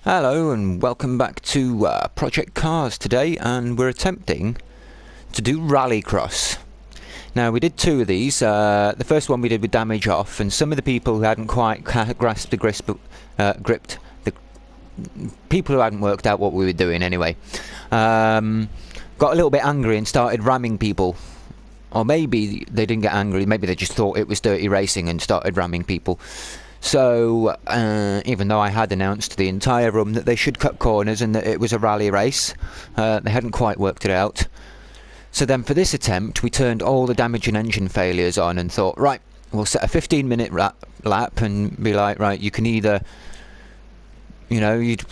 Hello and welcome back to Project Cars today, and we're attempting to do Rallycross. Now, we did two of these. The first one we did with damage off, and some of the people who hadn't quite grasped the people who hadn't worked out what we were doing anyway, got a little bit angry and started ramming people. Or maybe they didn't get angry, maybe they just thought it was dirty racing and started ramming people. So, even though I had announced to the entire room that they should cut corners and that it was a rally race, they hadn't quite worked it out. So then for this attempt, we turned all the damage and engine failures on and thought, right, we'll set a 15-minute lap and be like, right, you can either, you'd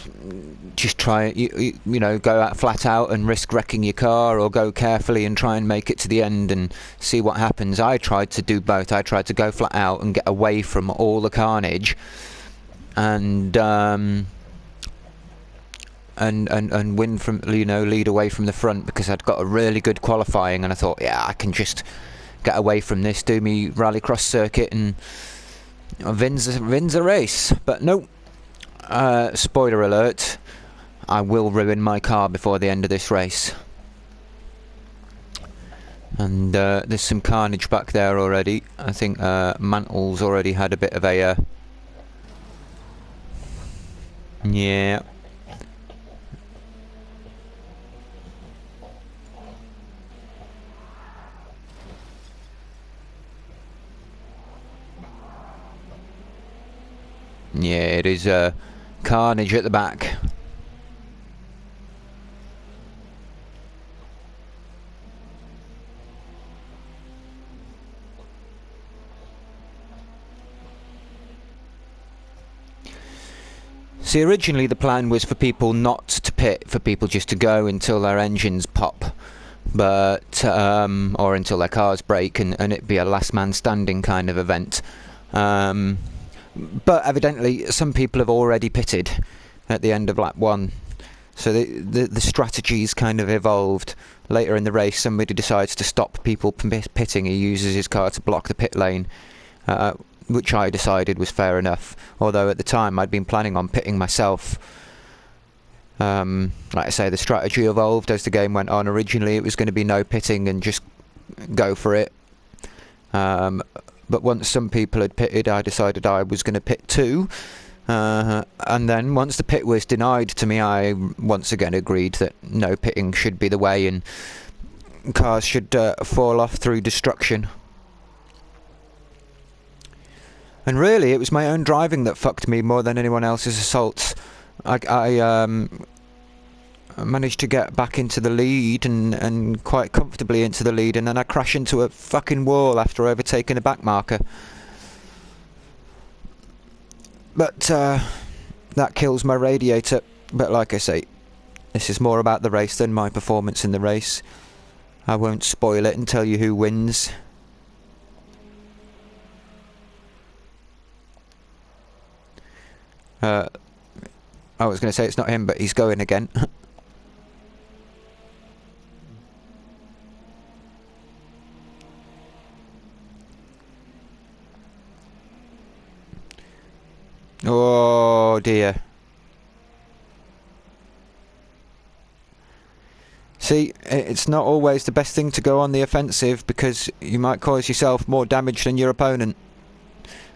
just try, go out flat out and risk wrecking your car, or go carefully and try and make it to the end and see what happens. I tried to do both. I tried to go flat out and get away from all the carnage, and win from, lead away from the front, because I'd got a really good qualifying, and I thought, yeah, I can just get away from this, do me rallycross circuit, and wins a race. But no. Spoiler alert, I will ruin my car before the end of this race. And there's some carnage back there already. I think Mantle's already had a bit of a... yeah. Yeah, it is carnage at the back. See, originally the plan was for people not to pit, for people just to go until their engines pop, but or until their cars break, and it be a last man standing kind of event. But evidently some people have already pitted at the end of lap 1, so the strategy's kind of evolved. Later in the race, somebody decides to stop people pitting. He uses his car to block the pit lane, which I decided was fair enough, although at the time I'd been planning on pitting myself. Like I say, the strategy evolved as the game went on. Originally it was going to be no pitting and just go for it. But once some people had pitted, I decided I was going to pit too. And then once the pit was denied to me, I once again agreed that no pitting should be the way, and cars should fall off through destruction. And really, it was my own driving that fucked me more than anyone else's assaults. I managed to get back into the lead, and quite comfortably into the lead, and then I crash into a fucking wall after overtaking a back marker. But that kills my radiator. But like I say, this is more about the race than my performance in the race. I won't spoil it and tell you who wins. I was going to say it's not him, but he's going again. Oh dear. See, it's not always the best thing to go on the offensive, because you might cause yourself more damage than your opponent.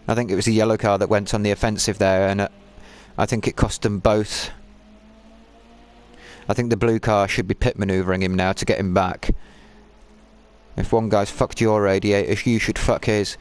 I think it was the yellow car that went on the offensive there, and I think it cost them both. I think the blue car should be pit manoeuvring him now to get him back. If one guy's fucked your radiator, you should fuck his.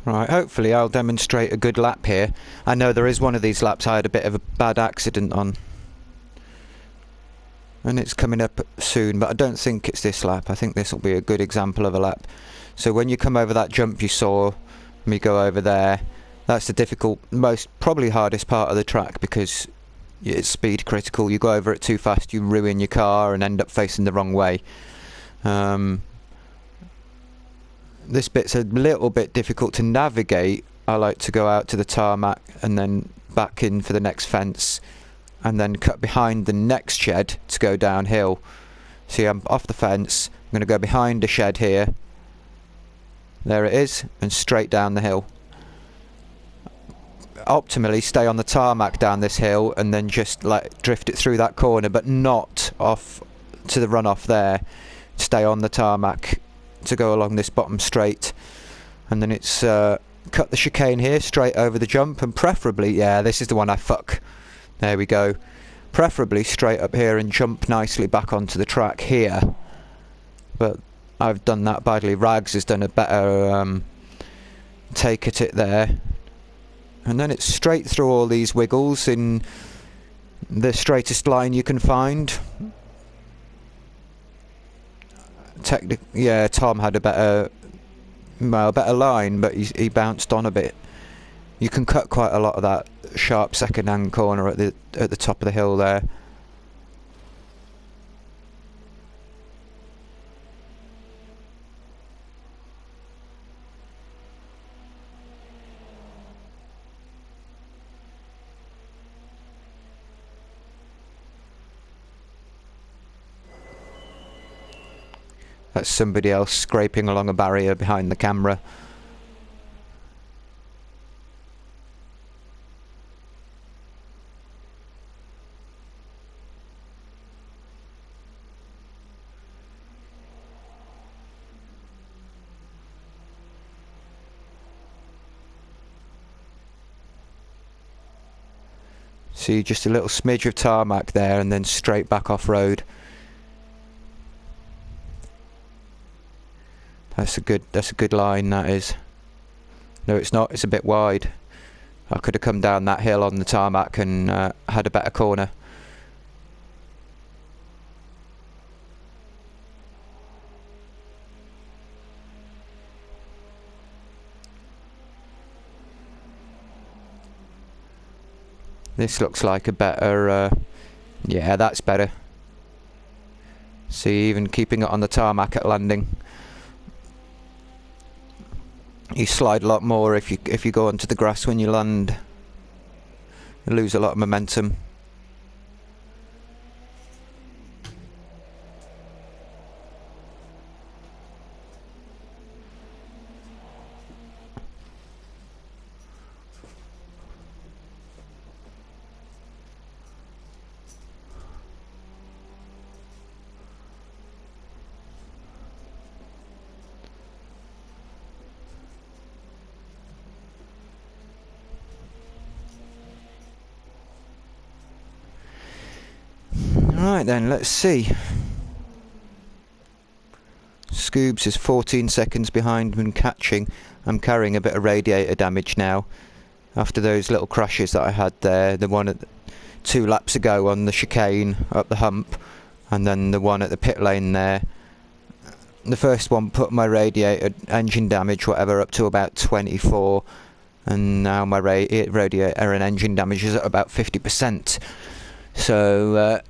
Right, hopefully I'll demonstrate a good lap here. I know there is one of these laps I had a bit of a bad accident on. And it's coming up soon, but I don't think it's this lap. I think this will be a good example of a lap. So when you come over that jump you saw me go over there, that's the difficult, probably hardest part of the track, because it's speed critical. You go over it too fast, you ruin your car and end up facing the wrong way. This bit's a little bit difficult to navigate. I like to go out to the tarmac and then back in for the next fence, and then cut behind the next shed to go downhill. See, I'm off the fence, I'm going to go behind a shed here. There it is, and straight down the hill. Optimally stay on the tarmac down this hill and then just like drift it through that corner, but not off to the runoff there. Stay on the tarmac to go along this bottom straight, and then it's cut the chicane here straight over the jump, and preferably, yeah, this is the one I fuck. There we go. Preferably straight up here and jump nicely back onto the track here. But I've done that badly. Rags has done a better take at it there. And then it's straight through all these wiggles in the straightest line you can find. Yeah, Tom had a better line, but he bounced on a bit. You can cut quite a lot of that sharp second-hand corner at the top of the hill there. That's somebody else scraping along a barrier behind the camera. See, just a little smidge of tarmac there and then straight back off road. That's a good line, that is. No, it's not, it's a bit wide. I could have come down that hill on the tarmac and had a better corner. This looks like a better, yeah, that's better. See, even keeping it on the tarmac at landing. You slide a lot more if you go onto the grass when you land. You lose a lot of momentum. Right then, let's see. Scoobs is 14 seconds behind when catching. I'm carrying a bit of radiator damage now. After those little crashes that I had there, the one 2 laps ago on the chicane up the hump, and then the one at the pit lane there. The first one put my radiator engine damage, whatever, up to about 24, and now my radiator and engine damage is at about 50%. So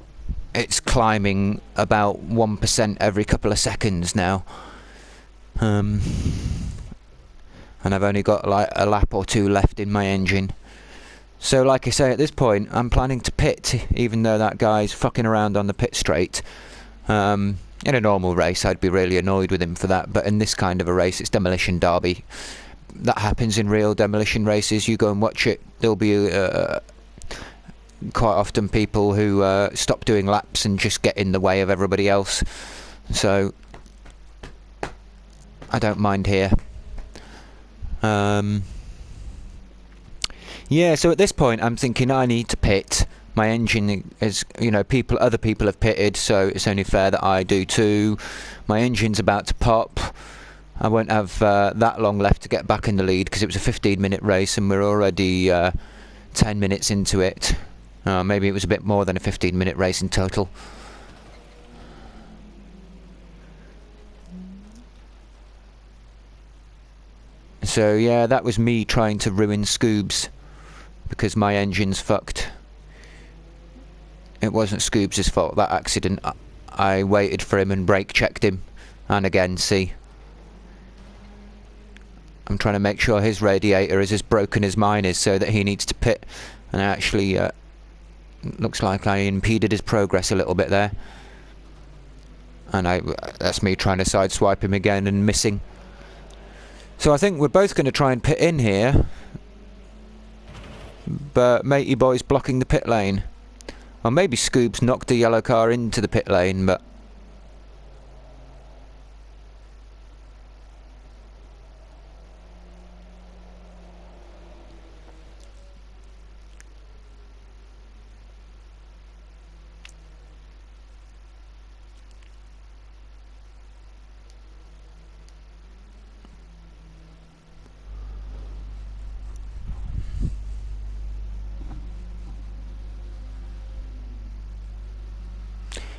it's climbing about 1% every couple of seconds now. And I've only got like a lap or 2 left in my engine. So like I say, at this point I'm planning to pit, even though that guy's fucking around on the pit straight. In a normal race I'd be really annoyed with him for that, but in this kind of a race, it's Demolition Derby. That happens in real demolition races. You go and watch it, there'll be quite often people who stop doing laps and just get in the way of everybody else. So I don't mind here. Yeah, so at this point I'm thinking I need to pit. My engine is, you know, other people have pitted, so it's only fair that I do too. My engine's about to pop. I won't have that long left to get back in the lead, because it was a 15-minute race and we're already 10 minutes into it. Maybe it was a bit more than a 15-minute race in total. So yeah, that was me trying to ruin Scoobs because my engine's fucked. It wasn't Scoobs' fault, that accident. I waited for him and brake checked him. And again, see, I'm trying to make sure his radiator is as broken as mine is, so that he needs to pit. And actually, looks like I impeded his progress a little bit there. And that's me trying to sideswipe him again and missing. So I think we're both going to try and pit in here, but Matey Boy's blocking the pit lane. Or maybe Scoobs knocked the yellow car into the pit lane, but...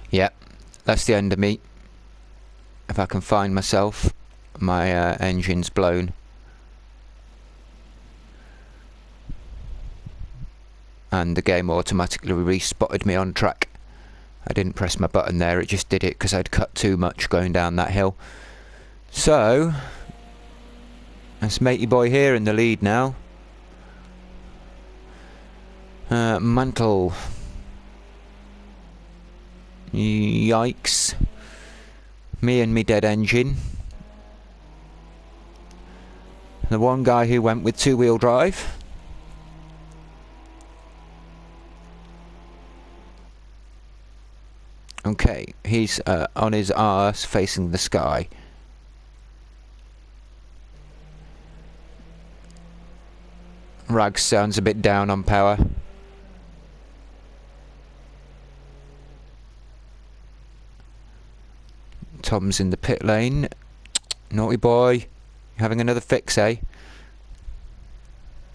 yeah, that's the end of me. If I can find myself, my engine's blown. And the game automatically respotted me on track. I didn't press my button there, it just did it because I'd cut too much going down that hill. So, that's Matey Boy here in the lead now. Mantle. Yikes. Me and me dead engine. The one guy who went with two-wheel drive. Okay, he's on his arse facing the sky. Rags sounds a bit down on power. Tom's in the pit lane. Naughty boy. Having another fix, eh?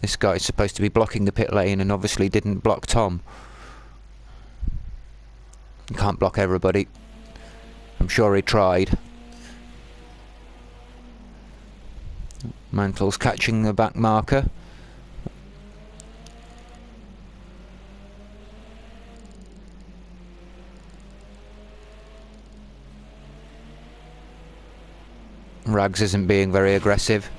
This guy's supposed to be blocking the pit lane and obviously didn't block Tom. You can't block everybody. I'm sure he tried. Mantle's catching the back marker. Rags isn't being very aggressive.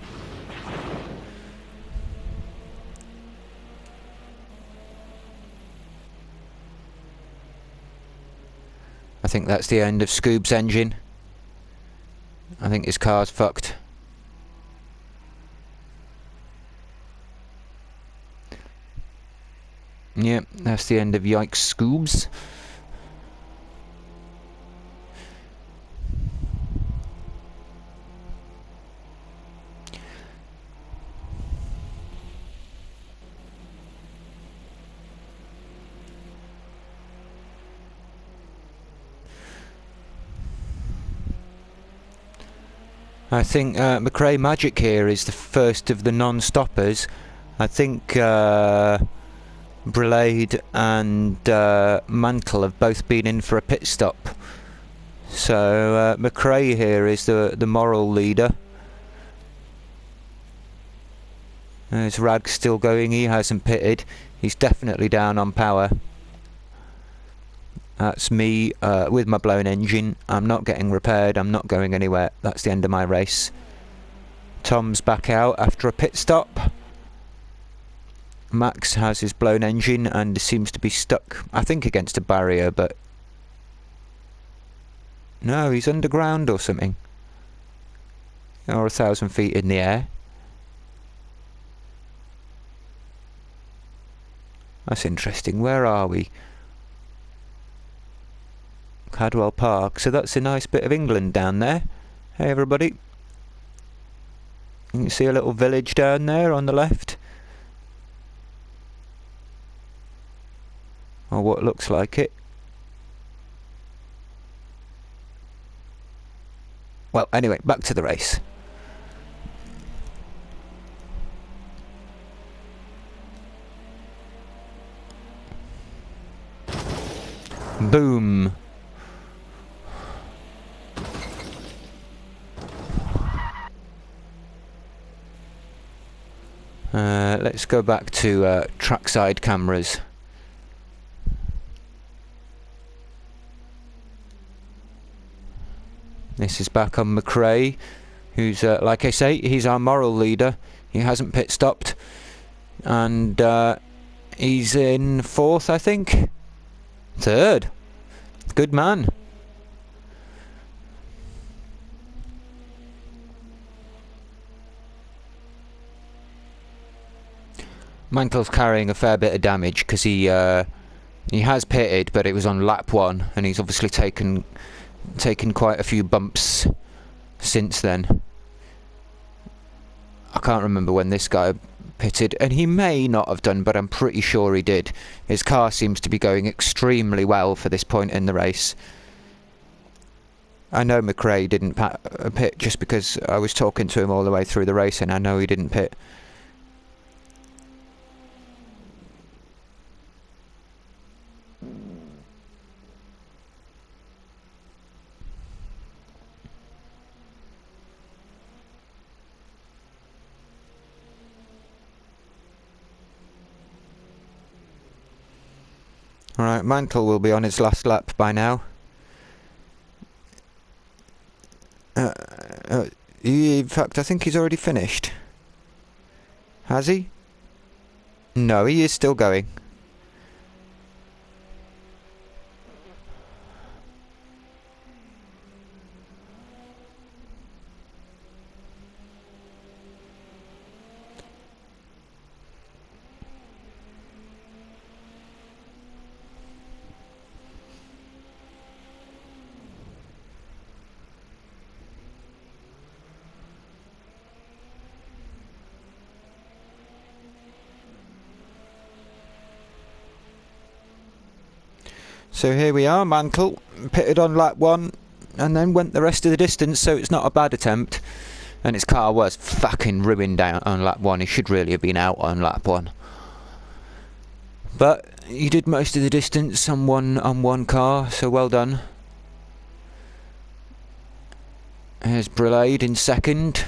I think that's the end of Scoob's engine. I think his car's fucked. Yep, that's the end of Yikes Scoobs. I think McRae Magic here is the first of the non-stoppers. I think Brelade and Mantle have both been in for a pit stop. So McRae here is the moral leader. There's Rag still going, he hasn't pitted. He's definitely down on power. That's me with my blown engine. I'm not getting repaired, I'm not going anywhere. That's the end of my race. Tom's back out after a pit stop. Max has his blown engine and seems to be stuck, I think, against a barrier, but... No, he's underground or something. Or 1,000 feet in the air. That's interesting. Where are we? Cadwell Park. So that's a nice bit of England down there. Hey everybody. You can see a little village down there on the left. Or what looks like it. Well, anyway, back to the race. Boom. Let's go back to trackside cameras. This is back on McRae, who's, like I say, he's our moral leader. He hasn't pit stopped, and he's in 4th, I think. 3rd. Good man. Mantle's carrying a fair bit of damage because he has pitted, but it was on lap 1, and he's obviously taken quite a few bumps since then. I can't remember when this guy pitted, and he may not have done, but I'm pretty sure he did. His car seems to be going extremely well for this point in the race. I know McRae didn't pit just because I was talking to him all the way through the race, and I know he didn't pit. Alright, Mantle will be on his last lap by now. In fact, I think he's already finished. Has he? No, he is still going. So here we are, Mantle pitted on lap 1 and then went the rest of the distance, so it's not a bad attempt. And his car was fucking ruined out on lap 1. He should really have been out on lap 1. But he did most of the distance on one car, so well done. Here's Brulade in 2nd.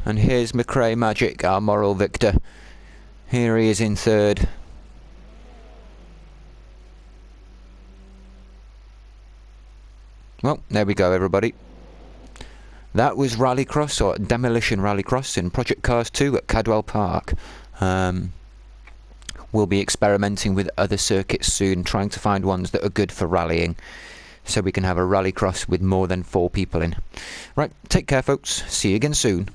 And here's McRae Magic, our moral victor. Here he is in 3rd. Well, there we go, everybody. That was Rallycross, or Demolition Rallycross, in Project Cars 2 at Cadwell Park. We'll be experimenting with other circuits soon, trying to find ones that are good for rallying, so we can have a Rallycross with more than 4 people in. Right, take care, folks. See you again soon.